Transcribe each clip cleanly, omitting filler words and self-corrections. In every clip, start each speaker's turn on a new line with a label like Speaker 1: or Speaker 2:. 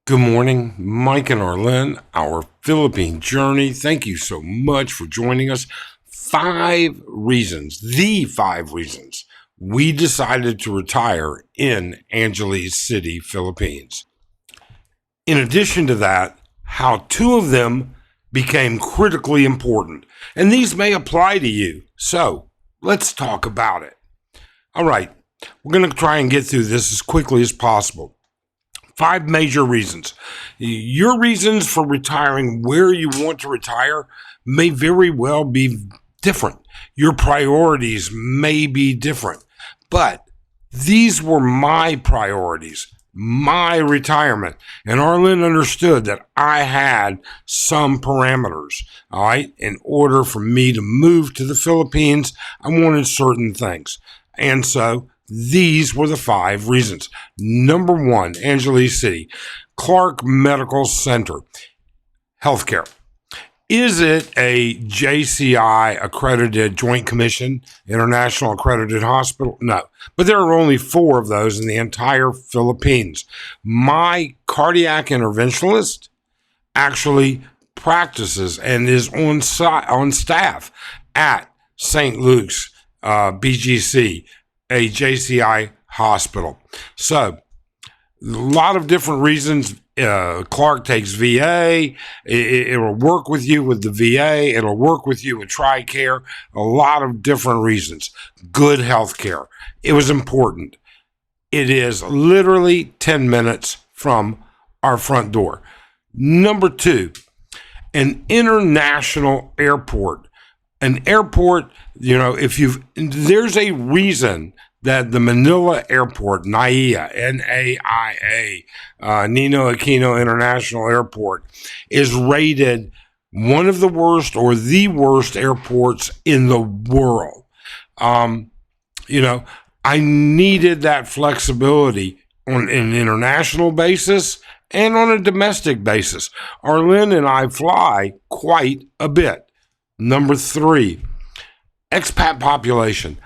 Speaker 1: Good morning, Mike and Arlen, our Philippine journey. Thank you so much for joining us. The five reasons we decided to retire in Angeles City, Philippines. In addition to that, how two of them became critically important. And these may apply to you. So let's talk about it. All right, we're going to try and get through this as quickly as possible. 5 major reasons. Your reasons for retiring where you want to retire may very well be different. Your priorities may be different. But these were my priorities, my retirement. And Arlen understood that I had some parameters, all right? In order for me to move to the Philippines, I wanted certain things. And so these were the 5 reasons. Number 1, Angeles City, Clark Medical Center, healthcare. Is it a JCI accredited Joint Commission, International Accredited Hospital? No, but there are only 4 of those in the entire Philippines. My cardiac interventionist actually practices and is on staff at St. Luke's BGC, a JCI hospital. So, a lot of different reasons. Clark takes VA. It'll work with you with the VA. It'll work with you with TRICARE. A lot of different reasons. Good health care. It was important. It is literally 10 minutes from our front door. Number 2, an international airport. An airport, there's a reason that the Manila Airport, NAIA, N-A-I-A, Ninoy Aquino International Airport, is rated one of the worst or the worst airports in the world. I needed that flexibility on an international basis and on a domestic basis. Arlen and I fly quite a bit. Number 3, expat population.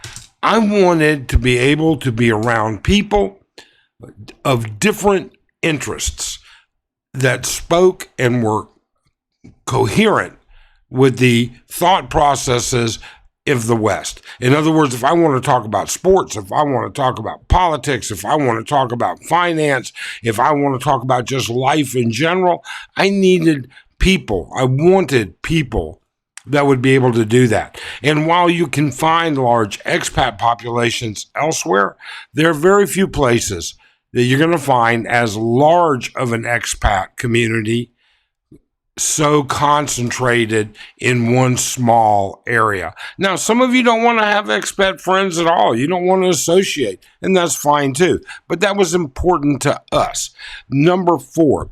Speaker 1: I wanted to be able to be around people of different interests that spoke and were coherent with the thought processes of the West. In other words, if I want to talk about sports, if I want to talk about politics, if I want to talk about finance, if I want to talk about just life in general, I needed people. I wanted people that would be able to do that. And while you can find large expat populations elsewhere, there are very few places that you're going to find as large of an expat community so concentrated in one small area. Now, some of you don't want to have expat friends at all. You don't want to associate, and that's fine too. But that was important to us. Number 4,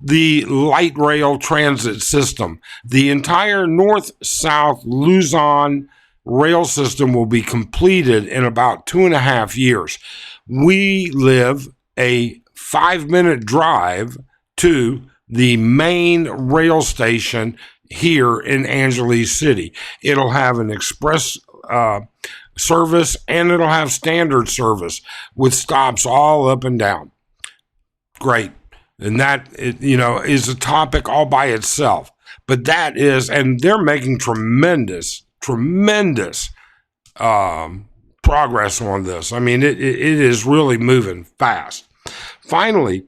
Speaker 1: the light rail transit system. The entire north-south Luzon rail system will be completed in about 2.5 years. We live a 5-minute drive to the main rail station here in Angeles City. It'll have an express service and it'll have standard service with stops all up and down. Great. And that, is a topic all by itself. But that is, and they're making tremendous progress on this. I mean, it is really moving fast. Finally,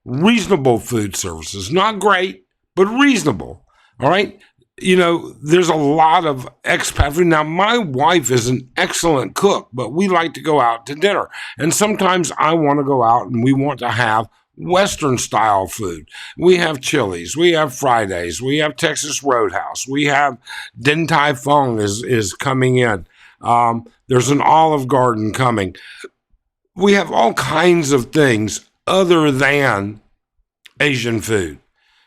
Speaker 1: reasonable food services. Not great, but reasonable. All right? There's a lot of expat food. Now, my wife is an excellent cook, but we like to go out to dinner. And sometimes I want to go out and we want to have Western style food. We have Chili's, we have Fridays, we have Texas Roadhouse, we have Din Tai Fung is coming in. There's an Olive Garden coming. We have all kinds of things other than Asian food.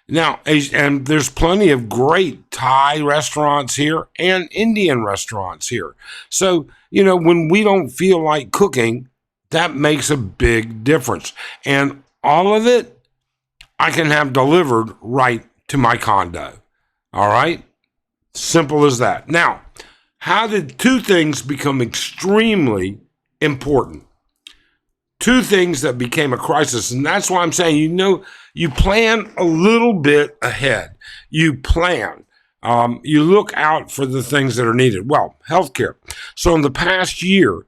Speaker 1: Now, and there's plenty of great Thai restaurants here and Indian restaurants here. So, when we don't feel like cooking, that makes a big difference. And all of it, I can have delivered right to my condo. All right? Simple as that. Now, how did 2 things become extremely important? two things that became a crisis. And that's why I'm saying, you plan a little bit ahead. You plan. You look out for the things that are needed. Well, healthcare. So in the past year,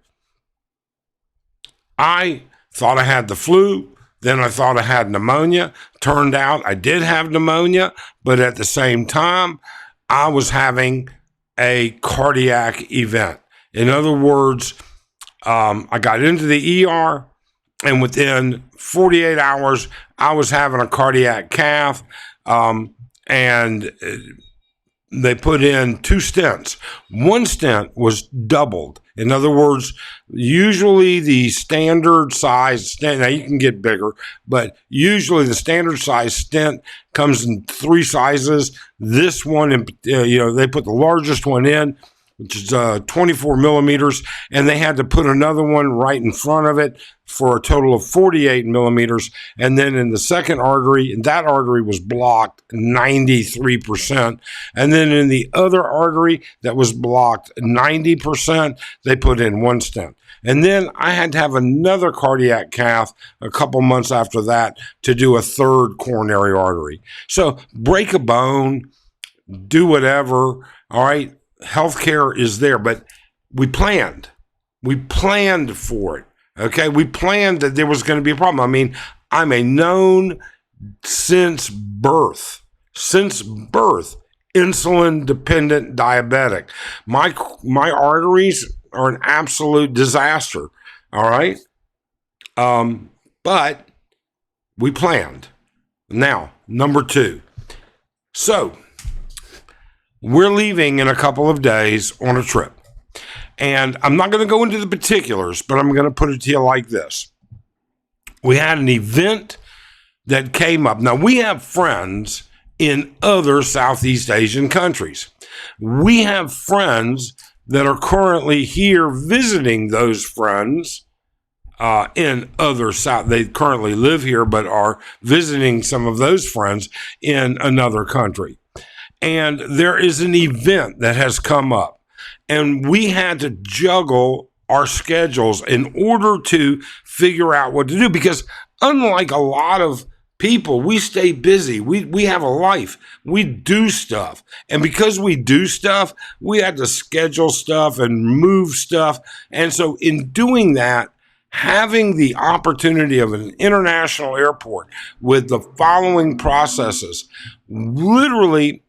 Speaker 1: I thought I had the flu. Then I thought I had pneumonia. Turned out I did have pneumonia, but at the same time, I was having a cardiac event. In other words, I got into the ER, and within 48 hours, I was having a cardiac cath, and they put in 2 stents. One stent was doubled. In other words, usually the standard size stent, now you can get bigger, but usually the standard size stent comes in 3 sizes. This one, they put the largest one in, which is 24 millimeters, and they had to put another one right in front of it for a total of 48 millimeters. And then in the second artery, that artery was blocked 93%. And then in the other artery that was blocked 90%, they put in 1 stent. And then I had to have another cardiac cath a couple months after that to do a 3rd coronary artery. So break a bone, do whatever, all right? Healthcare is there, but we planned. We planned for it. Okay, we planned that there was going to be a problem. I mean, I'm a known since birth, insulin-dependent diabetic. My arteries are an absolute disaster. All right, but we planned. Now, number 2. So we're leaving in a couple of days on a trip. And I'm not going to go into the particulars, but I'm going to put it to you like this. We had an event that came up. Now, we have friends in other Southeast Asian countries. We have friends that are currently here visiting those friends in other South. They currently live here, but are visiting some of those friends in another country. And there is an event that has come up, and we had to juggle our schedules in order to figure out what to do, because unlike a lot of people, we stay busy. We have a life. We do stuff. And because we do stuff, we had to schedule stuff and move stuff. And so in doing that, having the opportunity of an international airport with the following processes, literally,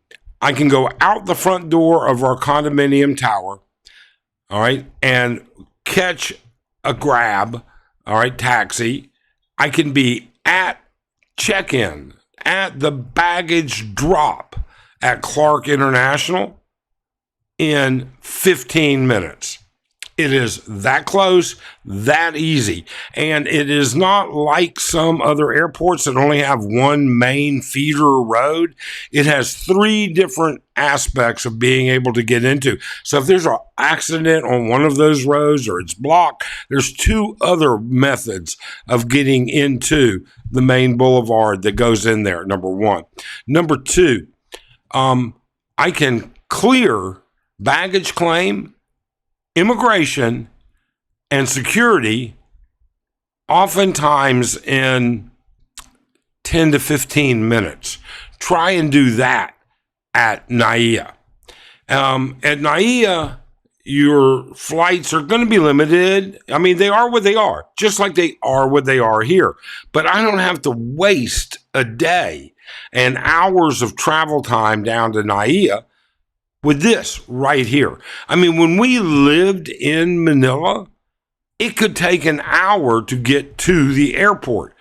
Speaker 1: I can go out the front door of our condominium tower, all right, and catch a Grab, all right, taxi. I can be at check-in, at the baggage drop at Clark International in 15 minutes. It is that close, that easy. And it is not like some other airports that only have one main feeder road. It has 3 different aspects of being able to get into. So if there's an accident on one of those roads or it's blocked, there's 2 other methods of getting into the main boulevard that goes in there, number 1. Number 2, I can clear baggage claim, immigration, and security oftentimes in 10 to 15 minutes. Try and do that at NAIA. At NAIA, your flights are going to be limited. I mean, they are what they are, just like they are what they are here. But I don't have to waste a day and hours of travel time down to NAIA with this right here. I mean, when we lived in Manila, it could take an hour to get to the airport.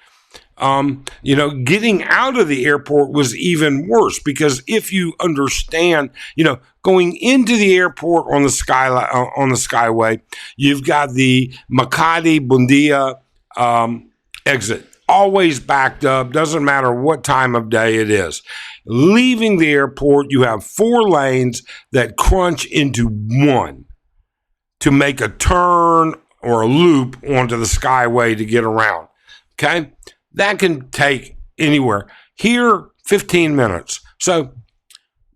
Speaker 1: Getting out of the airport was even worse, because if you understand, going into the airport on the skyway, you've got the Makati Bundia exit, always backed up, doesn't matter what time of day it is. Leaving the airport, you have 4 lanes that crunch into one to make a turn or a loop onto the skyway to get around. Okay? That can take anywhere. Here, 15 minutes. So,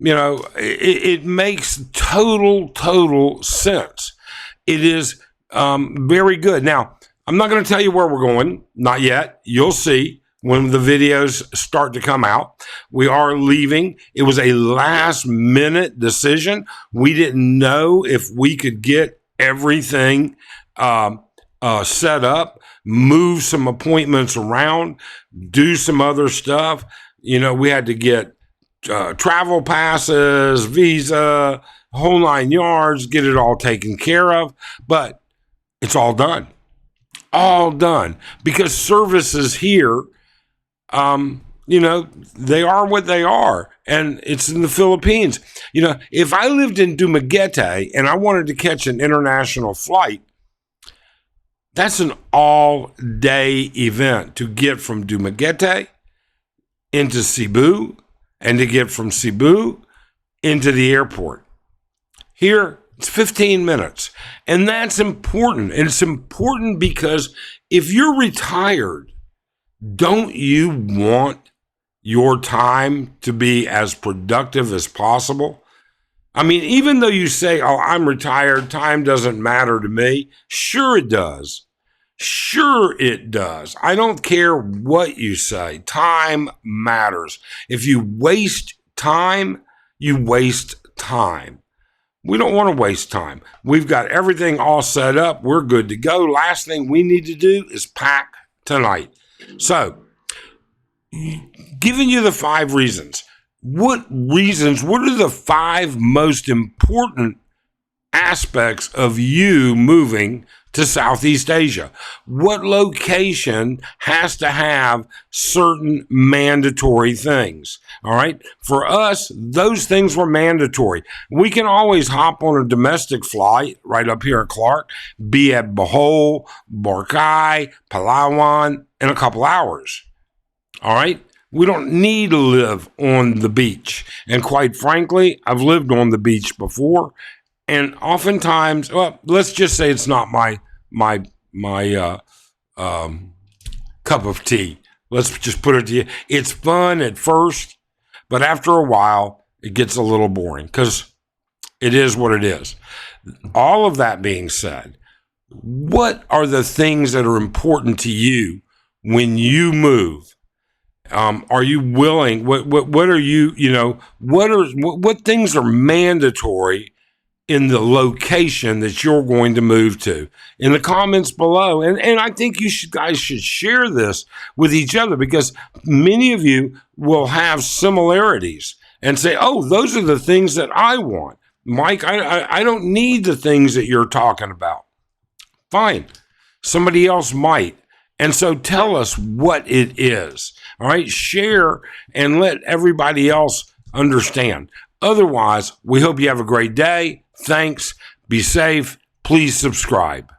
Speaker 1: it makes total sense. It is very good. Now, I'm not going to tell you where we're going. Not yet. You'll see when the videos start to come out. We are leaving. It was a last minute decision. We didn't know if we could get everything set up, move some appointments around, do some other stuff. We had to get travel passes, visa, whole 9 yards, get it all taken care of. But it's all done. All done. Because services here, they are what they are. And it's in the Philippines. If I lived in Dumaguete and I wanted to catch an international flight, that's an all-day event to get from Dumaguete into Cebu and to get from Cebu into the airport. Here, it's 15 minutes. And that's important. And it's important because if you're retired, don't you want your time to be as productive as possible? I mean, even though you say, oh, I'm retired, time doesn't matter to me. Sure it does. Sure it does. I don't care what you say. Time matters. If you waste time, you waste time. We don't want to waste time. We've got everything all set up. We're good to go. Last thing we need to do is pack tonight. So, giving you the 5 reasons. What are the 5 most important aspects of you moving to Southeast Asia? What location has to have certain mandatory things? All right. For us, those things were mandatory. We can always hop on a domestic flight right up here in Clark, be at Bohol, Boracay, Palawan in a couple hours. All right. We don't need to live on the beach. And quite frankly, I've lived on the beach before. And oftentimes, well, let's just say it's not my cup of tea. Let's just put it to you. It's fun at first, but after a while, it gets a little boring because it is what it is. All of that being said, what are the things that are important to you when you move? Are you willing? What are you? What things are mandatory in the location that you're going to move to? In the comments below. And I think guys should share this with each other because many of you will have similarities and say, oh, those are the things that I want. Mike, I don't need the things that you're talking about. Fine. Somebody else might. And so tell us what it is. All right. Share and let everybody else understand. Otherwise, we hope you have a great day. Thanks. Be safe. Please subscribe.